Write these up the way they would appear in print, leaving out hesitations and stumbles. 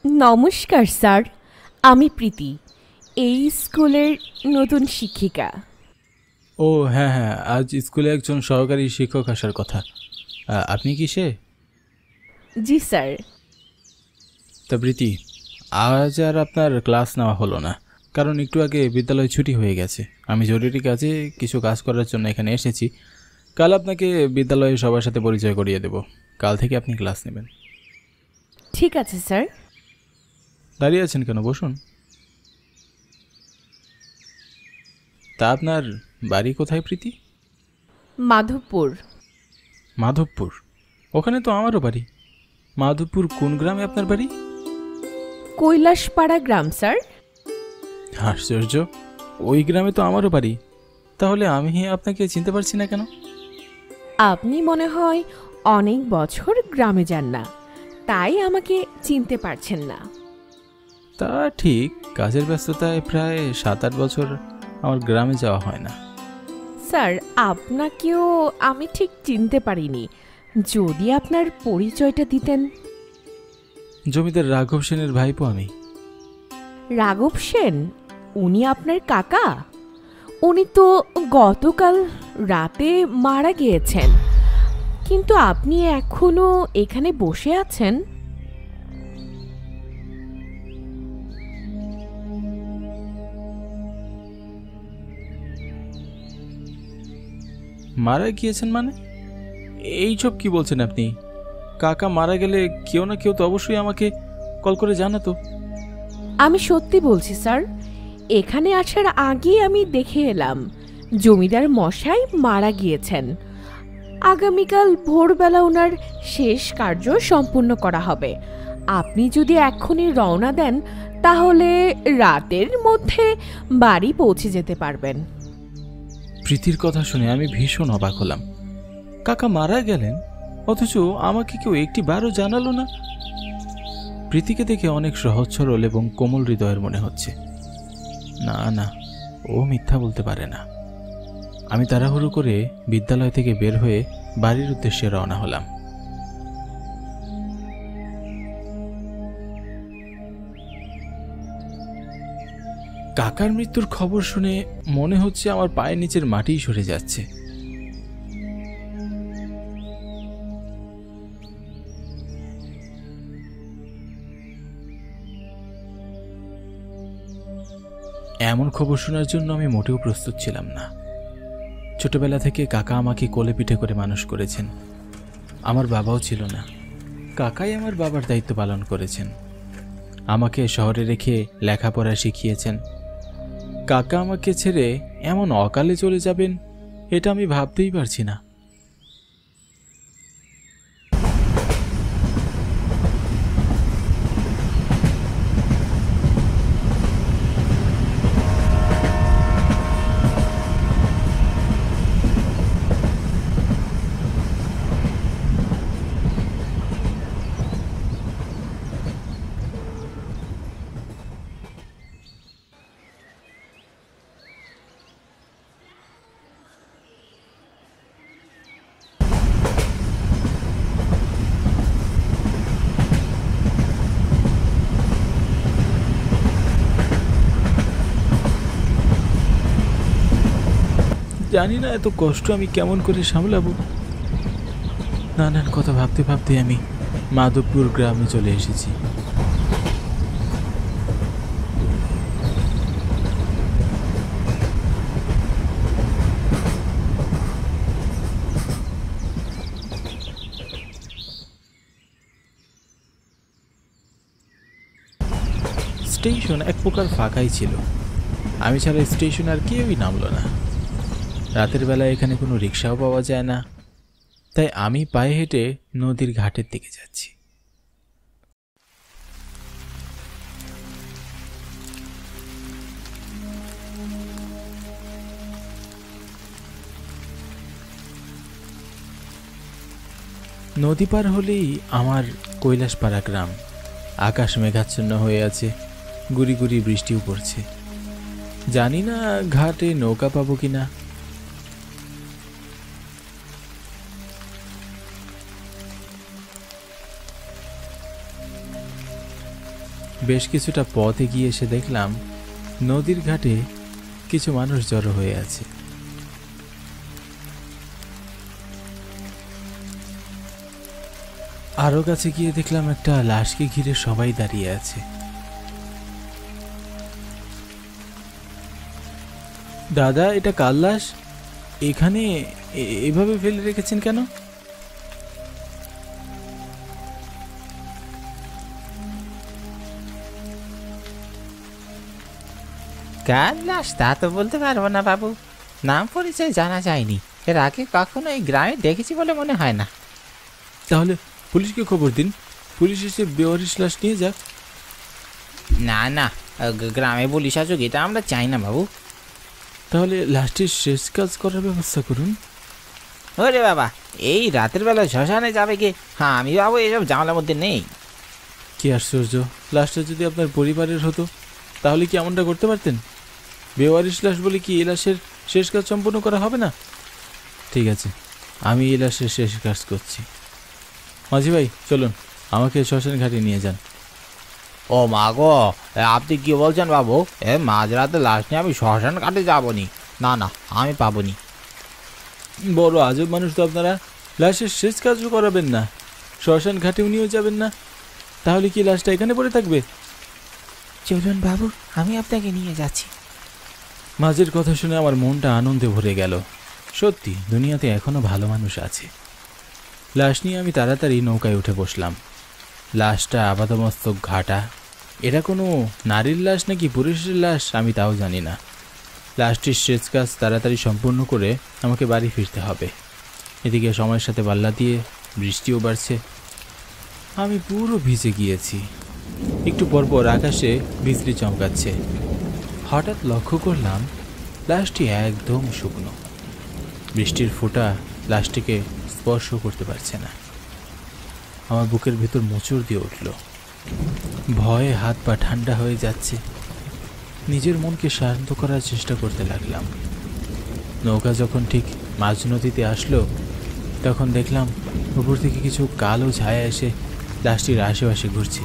নমস্কার স্যার, আমি প্রীতি, এই স্কুলের নতুন শিক্ষিকা। ও হ্যাঁ হ্যাঁ, আজ স্কুলে একজন সহকারী শিক্ষক আসার কথা। আপনি কি সে? জি স্যার। তা প্রীতি, আজ আর আপনার ক্লাস নেওয়া হলো না, কারণ একটু আগে বিদ্যালয় ছুটি হয়ে গেছে। আমি জরুরি কাজে কিছু কাজ করার জন্য এখানে এসেছি। কাল আপনাকে বিদ্যালয়ে সবার সাথে পরিচয় করিয়ে দেব। কাল থেকে আপনি ক্লাস নেবেন। ঠিক আছে স্যার। দাঁড়িয়ে আছেন কেন? বসুন। তা আপনার বাড়ি কোথায় প্রীতি? মাধবপুর। মাধবপুর? ওখানে তো আমারও বাড়ি। মাধবপুর কোন গ্রামে আপনার বাড়ি? কৈলাসপাড়া গ্রাম স্যার। আশ্চর্য, ওই গ্রামে তো আমারও বাড়ি। তাহলে আমি আপনাকে চিনতে পারছি না কেন? আপনি মনে হয় অনেক বছর গ্রামে যান না, তাই আমাকে চিনতে পারছেন না। তা ঠিক, কাজের ব্যস্ততায় প্রায় 7-8 বছর আমার গ্রামে যাওয়া হয় না। স্যার, আপনাকেও আমি ঠিক চিনতে পারিনি, যদি আপনার পরিচয়টা দিতেন। জমিদার রাঘব সেনের ভাইপো আমি। রাঘব সেন? উনি আপনার কাকা? উনি তো গতকাল রাতে মারা গিয়েছেন, কিন্তু আপনি এখনো এখানে বসে আছেন। মারা গিয়েছেন মানে? এইসব কি বলছেন আপনি? কাকা মারা গেলে কেউ না কেউ তো অবশ্যই আমাকে কল করে জানাতো। আমি সত্যি বলছি স্যার, এখানে আসার আগেই আমি দেখে এলাম জমিদার মশাই মারা গিয়েছেন। আগামীকাল ভোরবেলা ওনার শেষ কার্য সম্পূর্ণ করা হবে। আপনি যদি এক্ষুনি রওনা দেন তাহলে রাতের মধ্যে বাড়ি পৌঁছে যেতে পারবেন। প্রীতির কথা শুনে আমি ভীষণ অবাক হলাম। কাকা মারা গেলেন, অথচ আমাকে কেউ একটি বারও জানালো না। প্রীতিকে দেখে অনেক সহজ সরল এবং কোমল হৃদয়ের মনে হচ্ছে। না না, ও মিথ্যা বলতে পারে না। আমি তাড়াহুড়ো করে বিদ্যালয় থেকে বের হয়ে বাড়ির উদ্দেশ্যে রওনা হলাম। কাকার মৃত্যুর খবর শুনে মনে হচ্ছে আমার পায়ের নিচের মাটিই সরে যাচ্ছে। এমন খবর শোনার জন্য আমি মোটেও প্রস্তুত ছিলাম না। ছোটবেলা থেকে কাকা আমাকে কোলে পিঠে করে মানুষ করেছেন। আমার বাবাও ছিল না, কাকাই আমার বাবার দায়িত্ব পালন করেছেন। আমাকে শহরে রেখে লেখাপড়া শিখিয়েছেন। কাকা আমাকে ছেড়ে এমন অকালে চলে যাবেন, এটা আমি ভাবতেই পারছি না। জানি না এত কষ্ট আমি কেমন করে সামলাবো। নানান কথা ভাবতে ভাবতে আমি মাধবপুর গ্রামে চলে এসেছি। স্টেশন এক প্রকার ফাঁকাই ছিল। আমি ছাড়া স্টেশন আর কেউই নামলো না। রাতের বেলায় এখানে কোনো রিক্সাও পাওয়া যায় না, তাই আমি পায়ে হেঁটে নদীর ঘাটের দিকে যাচ্ছি। নদী পার হলেই আমার কৈলাসপাড়া গ্রাম। আকাশ মেঘাচ্ছন্ন হয়ে আছে, গুড়ি গুড়ি বৃষ্টিও পড়ছে। জানি না ঘাটে নৌকা পাবো কিনা। বেশ কিছুটা পথ এগিয়ে এসে দেখলাম নদীর ঘাটে কিছু মানুষ জড়ো হয়ে আছে। আরো কাছে গিয়ে দেখলাম একটা লাশকে ঘিরে সবাই দাঁড়িয়ে আছে। দাদা, এটা কার লাশ? এখানে এভাবে ফেলে রেখেছেন কেন? কার লাশ তা তো বলতে পারবো না বাবু, নাম পরিচয় জানা যায়নি। এর আগে কখনো এই গ্রামে দেখেছি বলে মনে হয় না। তাহলে পুলিশকে খবর দিন, পুলিশ এসে বেওয়ারিশ লাশ নিয়ে যাক। না না, গ্রামে পুলিশ আসুক এটা আমরা চাই না বাবু। তাহলে লাশটির শেষ কাজ করার ব্যবস্থা করুন। ওরে বাবা, এই রাতের বেলা শ্মশানে যাবে কে? হ্যাঁ, আমি বাবু এসব জামালার মধ্যে নেই। কি আশ্চর্য, লাশটা যদি আপনার পরিবারের হতো তাহলে কি এমনটা করতে পারতেন? বেওয়ারিশ লাশ বলে কি এই লাশের শেষ কাজ সম্পূর্ণ করা হবে না? ঠিক আছে, আমি এই লাশের শেষ কাজ করছি। মাঝি ভাই, চলুন, আমাকে শ্মশান ঘাটে নিয়ে যান। ও মা গো, আপনি কি বলছেন বাবু? মাঝরাতে লাশ নিয়ে আমি শ্মশান ঘাটে যাবনি। না না, আমি পাবনি। বড় আজব মানুষ তো আপনারা, লাশের শেষ কাজও করাবেন না, শ্মশান ঘাটেও নিয়েও যাবেন না। তাহলে কি লাশটা এখানে পড়ে থাকবে? চলুন বাবু, আমি আপনাকে নিয়ে যাচ্ছি। মাঝের কথা শুনে আমার মনটা আনন্দে ভরে গেল। সত্যি দুনিয়াতে এখনো ভালো মানুষ আছে। লাশ নিয়ে আমি তাড়াতাড়ি নৌকায় উঠে বসলাম। লাশটা আপাতমস্তক ঘাটা। এটা কোনো নারীর লাশ নাকি পুরুষের লাশ আমি তাও জানি না। লাশটির শেষ কাজ তাড়াতাড়ি সম্পূর্ণ করে আমাকে বাড়ি ফিরতে হবে। এদিকে সময়ের সাথে পাল্লা দিয়ে বৃষ্টিও বাড়ছে। আমি পুরো ভিজে গিয়েছি। একটু পরপর আকাশে বিজলি চমকাচ্ছে। হঠাৎ লক্ষ্য করলাম লাশটি একদম শুকনো। বৃষ্টির ফোঁটা লাশটিকে স্পর্শ করতে পারছে না। আমার বুকের ভেতর মোচড় দিয়ে উঠল। ভয়ে হাত পা ঠান্ডা হয়ে যাচ্ছে। নিজের মনকে শান্ত করার চেষ্টা করতে লাগলাম। নৌকা যখন ঠিক মাঝ নদীতে আসলো তখন দেখলাম উপর থেকে কিছু কালো ছায়া এসে লাশটির আশেপাশে ঘুরছে।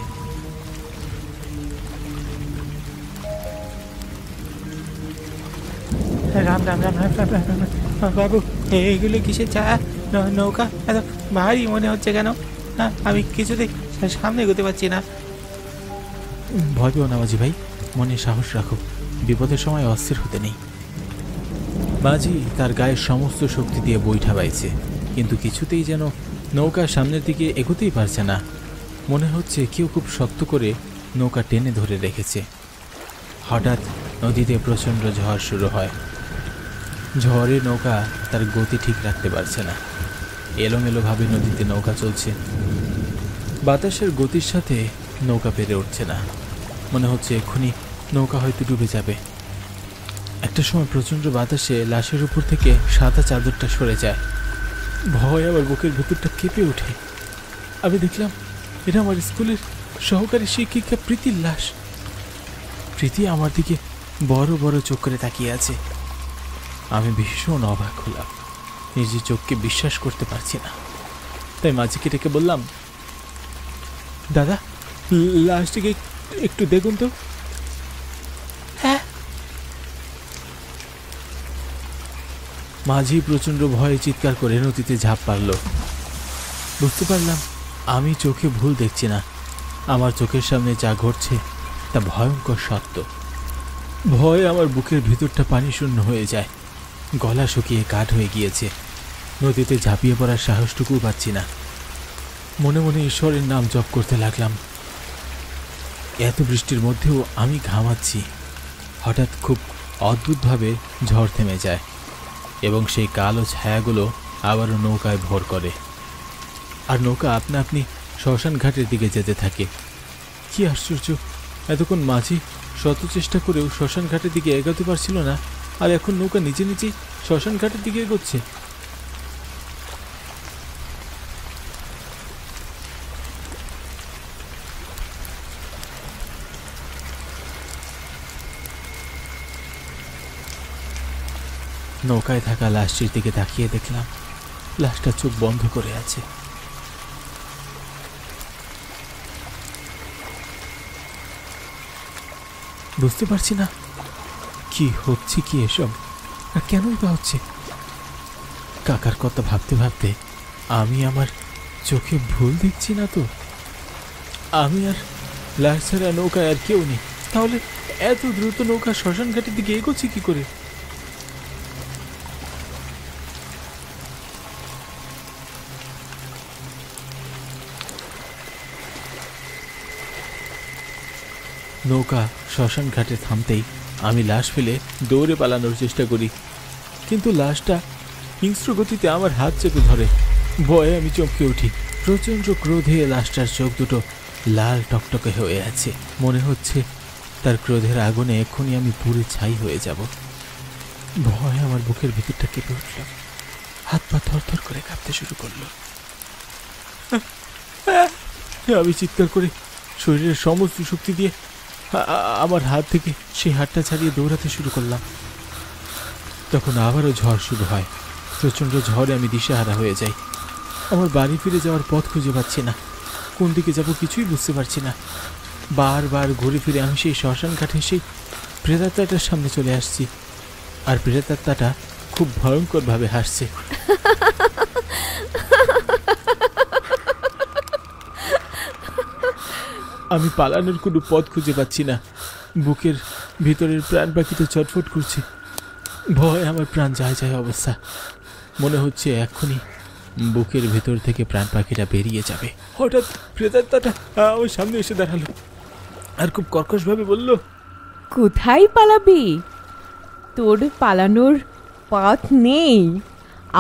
রাম রাম রাম রাম রাম রাম রাম। বাবু, এইগুলো কিসের ছায়া? নৌকা এত ভারী মনে হচ্ছে কেন? আমি কিছুতেই সামনে এগোতে পারছি না। ভয় পেও না মাঝি ভাই, মনে সাহস রাখো। বিপদের সময় অস্থির হতে নেই। মাঝি তার গায়ের সমস্ত শক্তি দিয়ে বৈঠা বাইছে, কিন্তু কিছুতেই যেন নৌকা সামনের দিকে এগোতেই পারছে না। মনে হচ্ছে কেউ খুব শক্ত করে নৌকা টেনে ধরে রেখেছে। হঠাৎ নদীতে প্রচণ্ড ঝড় শুরু হয়। ঝড়ে নৌকা তার গতি ঠিক রাখতে পারছে না। এলোমেলোভাবে নদীতে নৌকা চলছে। বাতাসের গতির সাথে নৌকা পেরে উঠছে না। মনে হচ্ছে এক্ষুনি নৌকা হয়তো ডুবে যাবে। একটা সময় প্রচণ্ড বাতাসে লাশের উপর থেকে সাদা চাদরটা সরে যায়। ভয় আমার বুকের ভেতরটা কেঁপে ওঠে। আমি দেখলাম এটা আমার স্কুলের সহকারী শিক্ষিকা প্রীতির লাশ। প্রীতি আমার দিকে বড় বড় চোখ করে তাকিয়ে আছে। আমি ভীষণ অবাক হলাম, নিজের চোখকে বিশ্বাস করতে পারছি না। তাই মাঝিকে ডেকে বললাম, দাদা, লাশটিকে একটু দেখুন তো। হ্যাঁ। মাঝি প্রচণ্ড ভয়ে চিৎকার করে নদীতে ঝাঁপ মারল। বুঝতে পারলাম আমি চোখে ভুল দেখছি না। আমার চোখের সামনে যা ঘটছে তা ভয়ঙ্কর সত্য। ভয়ে আমার বুকের ভিতরটা পানি শূন্য হয়ে যায়। গলা শুকিয়ে কাঠ হয়ে গিয়েছে। নদীতে ঝাঁপিয়ে পড়ার সাহসটুকু পাচ্ছি না। মনে মনে ঈশ্বরের নাম জপ করতে লাগলাম। এত বৃষ্টির মধ্যেও আমি ঘামাচ্ছি। হঠাৎ খুব অদ্ভুতভাবে ঝড় থেমে যায় এবং সেই কালো ছায়াগুলো আবারও নৌকায় ভর করে, আর নৌকা আপনা আপনি শ্মশান ঘাটের দিকে যেতে থাকে। কি আশ্চর্য, এতক্ষণ মাঝি শত চেষ্টা করেও শ্মশান ঘাটের দিকে এগোতে পারছিল না, আর এখন নৌকা নিজে নিজেই শ্মশান ঘাটের দিকে এগোচ্ছে। নৌকায় থাকা লাশটির দিকে তাকিয়ে দেখলাম লাশটা চোখ বন্ধ করে আছে। বুঝতে পারছি না কি হচ্ছে, কি এসব, আর কেনই বা হচ্ছে। কাকার কথা ভাবতে ভাবতে আমি আমার চোখে ভুল দেখছি না তো? আমি আর লাশ ছাড়া নৌকায় আর কেউ নেই, তাহলে এত দ্রুত নৌকা শ্মশান ঘাটের দিকে এগোচ্ছে কি করে? নৌকা শ্মশান ঘাটে থামতেই আমি লাশ ফেলে দৌড়ে পালানোর চেষ্টা করি, কিন্তু লাশটা হিংস্র গতিতে আমার হাত চেপে ধরে। ভয়ে আমি চমকে উঠি। প্রচণ্ড ক্রোধে লাশটার চোখ দুটো লাল টকটকে হয়ে আছে। মনে হচ্ছে তার ক্রোধের আগুনে এক্ষুনি আমি পুড়ে ছাই হয়ে যাব। ভয়ে আমার বুকের ভিতরটা কেঁপে উঠল, হাত পা থরথর করে কাঁপতে শুরু করলো। আমি চিৎকার করে শরীরের সমস্ত শক্তি দিয়ে আমার হাত থেকে সেই হাতটা ছাড়িয়ে দৌড়াতে শুরু করলাম। তখন আবারও ঝড় শুরু হয়। প্রচণ্ড ঝড়ে আমি দিশেহারা হয়ে যাই। আমার বাড়ি ফিরে যাওয়ার পথ খুঁজে পাচ্ছি না, কোন দিকে যাব কিছুই বুঝতে পারছি না। বারবার ঘুরে ফিরে আমি সেই শ্মশান ঘাটে সেই প্রেতাত্মাটার সামনে চলে আসছি, আর প্রেতাত্মাটা খুব ভয়ঙ্করভাবে হাসছে। আমি পালানোর কোনো পথ খুঁজে পাচ্ছি না। বুকের ভিতরের প্রাণ পাখিতে ছটফট করছে। ভয় আমার প্রাণ যায় যায় অবস্থা। মনে হচ্ছে এক্ষুনি বুকের ভেতর থেকে প্রাণ পাখিটা বেরিয়ে যাবে। হঠাৎ প্রেতাত্মাটা আমার সামনে এসে দাঁড়ালো আর খুব কর্কশভাবে বলল, কোথায় পালাবি? তোর পালানোর পথ নেই।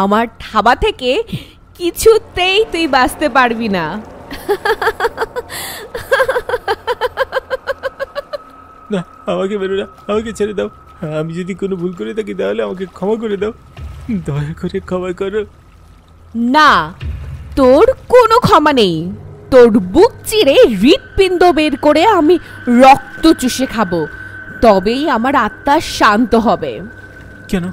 আমার থাবা থেকে কিছুতেই তুই বাঁচতে পারবি না। না, আমাকে বেরো না, আমাকে ছেড়ে দাও। আমি যদি কোনো ভুল করে থাকি তাহলে আমাকে ক্ষমা করে দাও, দয়া করে ক্ষমা করো। না, তোর কোনো ক্ষমা নেই। তোর বুক চিরে হৃৎপিণ্ড বের করে আমি রক্ত চুষে খাবো, তবেই আমার আত্মা শান্ত হবে। কেন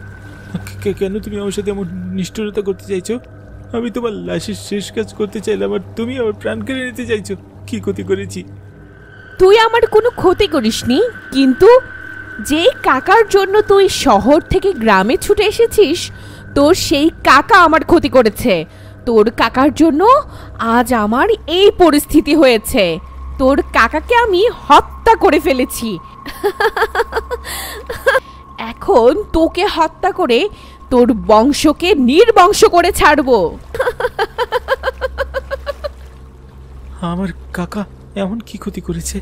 কেন তুমি আমার সাথে এমন নিষ্ঠুরতা করতে চাইছো? আমি তোমার লাশের শেষ কাজ করতে চাইলাম আর তুমি আমার প্রাণ কেড়ে নিতে চাইছো। কি ক্ষতি করেছি? তুই আমার কোনো ক্ষতি করিসনি, কিন্তু যে কাকার জন্য তুই শহর থেকে গ্রামে ছুটে এসেছিস, তোর সেই কাকা আমার ক্ষতি করেছে। তোর কাকার জন্য আজ আমার এই পরিস্থিতি হয়েছে। তোর কাকাকে আমি হত্যা করে ফেলেছি। এখন তোকে হত্যা করে তোর বংশকে নির্বংশ করে ছাড়বো। আমার কাকা এমন কি ক্ষতি করেছে?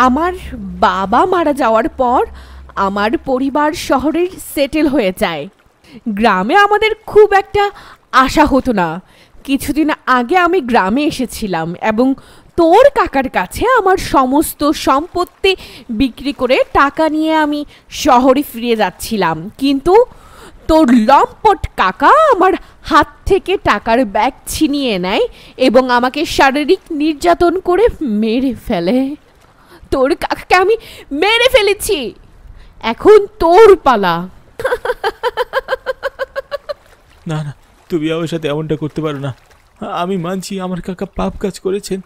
আমার বাবা মারা যাওয়ার পর আমার পরিবার শহরে সেটেল হয়ে যায়। গ্রামে আমাদের খুব একটা আশা হতো না। কিছুদিন আগে আমি গ্রামে এসেছিলাম এবং তোর কাকার কাছে আমার সমস্ত সম্পত্তি বিক্রি করে টাকা নিয়ে আমি শহরে ফিরে যাচ্ছিলাম, কিন্তু তোর লম্পট কাকা আমার হাত থেকে টাকার ব্যাগ ছিনিয়ে নেয় এবং আমাকে শারীরিক নির্যাতন করে মেরে ফেলে। তোর কাকাকে আমি মেরে ফেলেছি, এখন তোর পালা। না না, তুমি আমার সাথে এমনটা করতে পারো না। আমি মানছি আমার কাকা পাপ কাজ করেছেন,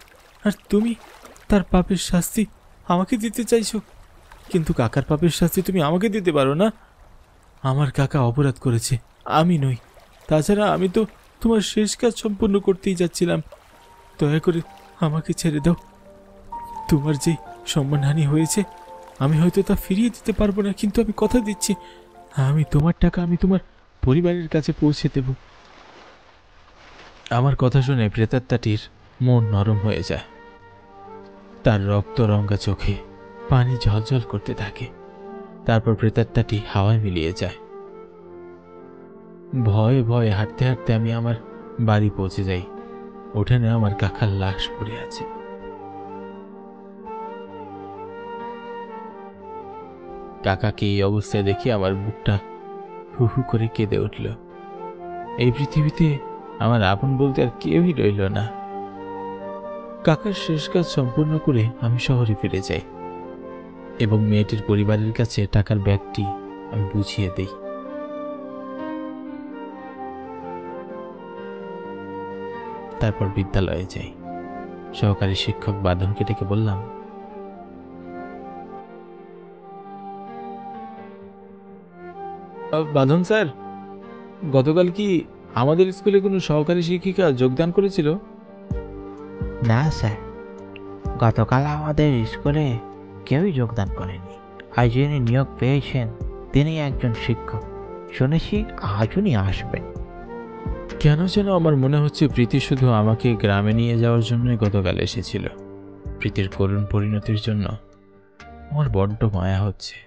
আর তুমি তার পাপের শাস্তি আমাকে দিতে চাইছো, কিন্তু কাকার পাপের শাস্তি তুমি আমাকে দিতে পারো না। আমার কাকা অপরাধ করেছে, আমি নই। তাছাড়া আমি তো তোমার শেষ কাজ সম্পূর্ণ করতেই যাচ্ছিলাম। দয়া করে আমাকে ছেড়ে দাও। তোমার যে সম্মানহানি হয়েছে আমি হয়তো তা ফিরিয়ে দিতে পারবো না, কিন্তু আমি কথা দিচ্ছি আমি তোমার টাকা আমি তোমার পরিবারের কাছে পৌঁছে দেব। আমার কথা শুনে প্রেতাত্মাটির মন নরম হয়ে যায়। তার রক্ত রঙা চোখে পানি ঝলঝল করতে থাকে। তারপর প্রেতাত্মাটি হাওয়ায় মিলিয়ে যায়। ভয়ে ভয়ে হাঁটতে হাঁটতে আমি আমার বাড়ি পৌঁছে যাই। উঠানে আমার কাকার লাশ পড়ে আছে। কাকাকে এই অবস্থায় দেখে আমার বুকটা হু হু করে কেঁদে উঠল। এই পৃথিবীতে আমার আপন বলতে আর কেউই রইল না। কাকার শেষ কাজ সম্পূর্ণ করে আমি শহরে ফিরে যাই এবং মেয়েটির পরিবারের কাছে টাকার ব্যাগটি আমি বুঝিয়ে দেই। তারপর বিদ্যালয়ে যাই। সহকারী শিক্ষক বাঁধনকে ডেকে বললাম, বাঁধন স্যার, গতকাল কি আমাদের স্কুলে কোনো সহকারী শিক্ষিকা যোগদান করেছিল? না স্যার, গতকাল আমাদের স্কুলে কেউই যোগদান করেনি। আজ যিনি নিয়োগ পেয়েছেন তিনি একজন শিক্ষক, শুনেছি আজ উনি আসবেন। কেন যেন আমার মনে হচ্ছে প্রীতি শুধু আমাকে গ্রামে নিয়ে যাওয়ার জন্যই গতকাল এসেছিল। প্রীতির করুণ পরিণতির জন্য আমার বড্ড মায়া হচ্ছে।